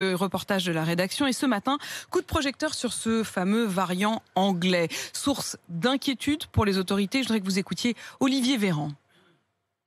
Le reportage de la rédaction et ce matin, coup de projecteur sur ce fameux variant anglais. Source d'inquiétude pour les autorités, je voudrais que vous écoutiez Olivier Véran.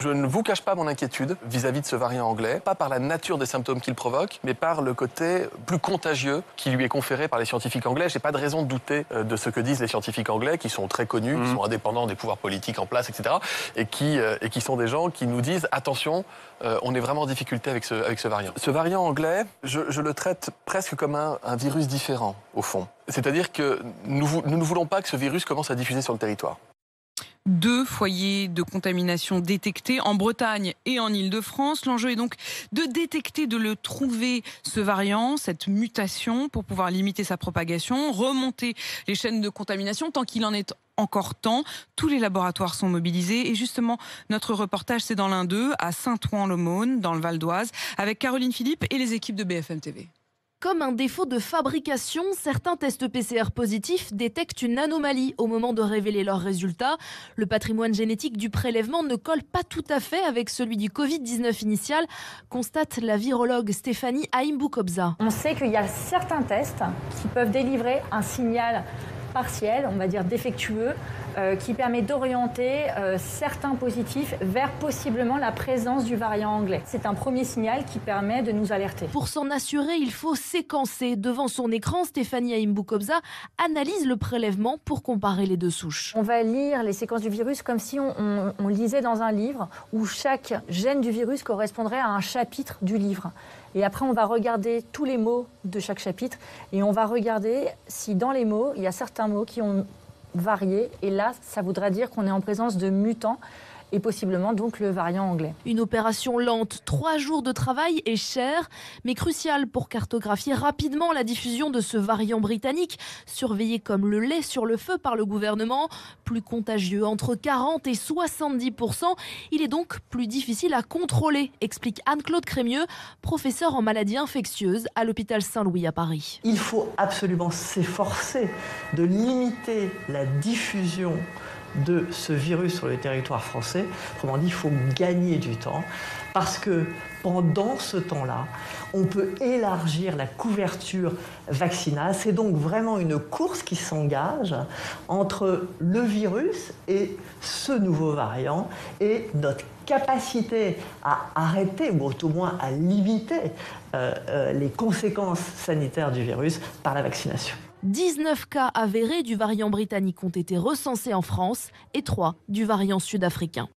Je ne vous cache pas mon inquiétude vis-à-vis de ce variant anglais, pas par la nature des symptômes qu'il provoque, mais par le côté plus contagieux qui lui est conféré par les scientifiques anglais. Je n'ai pas de raison de douter de ce que disent les scientifiques anglais, qui sont très connus, qui sont indépendants des pouvoirs politiques en place, etc. Et qui sont des gens qui nous disent, attention, on est vraiment en difficulté avec ce variant. Ce variant anglais, je le traite presque comme un virus différent, au fond. C'est-à-dire que nous ne voulons pas que ce virus commence à diffuser sur le territoire. 2 foyers de contamination détectés en Bretagne et en Île-de-France. L'enjeu est donc de détecter, de le trouver, ce variant, cette mutation, pour pouvoir limiter sa propagation, remonter les chaînes de contamination tant qu'il en est encore temps. Tous les laboratoires sont mobilisés et justement, notre reportage, c'est dans l'un d'eux, à Saint-Ouen-l'Aumône, dans le Val d'Oise, avec Caroline Philippe et les équipes de BFM TV. Comme un défaut de fabrication, certains tests PCR positifs détectent une anomalie au moment de révéler leurs résultats. Le patrimoine génétique du prélèvement ne colle pas tout à fait avec celui du Covid-19 initial, constate la virologue Stéphanie Haïm-Boukobza. On sait qu'il y a certains tests qui peuvent délivrer un signal partiel, on va dire défectueux, qui permet d'orienter certains positifs vers possiblement la présence du variant anglais. C'est un premier signal qui permet de nous alerter. Pour s'en assurer, il faut séquencer. Devant son écran, Stéphanie Haïm-Boukobza analyse le prélèvement pour comparer les 2 souches. On va lire les séquences du virus comme si on lisait dans un livre où chaque gène du virus correspondrait à un chapitre du livre. Et après, on va regarder tous les mots de chaque chapitre et on va regarder si dans les mots, il y a certains mots qui ont varié. Et là, ça voudra dire qu'on est en présence de mutants et possiblement donc le variant anglais. Une opération lente, 3 jours de travail et chère, mais cruciale pour cartographier rapidement la diffusion de ce variant britannique, surveillé comme le lait sur le feu par le gouvernement. Plus contagieux, entre 40 et 70%. Il est donc plus difficile à contrôler, explique Anne-Claude Crémieux, professeure en maladies infectieuses à l'hôpital Saint-Louis à Paris. Il faut absolument s'efforcer de limiter la diffusion de ce virus sur le territoire français. Autrement dit, il faut gagner du temps parce que pendant ce temps-là, on peut élargir la couverture vaccinale. C'est donc vraiment une course qui s'engage entre le virus et ce nouveau variant et notre capacité à arrêter ou au moins à limiter les conséquences sanitaires du virus par la vaccination. 19 cas avérés du variant britannique ont été recensés en France et 3 du variant sud-africain.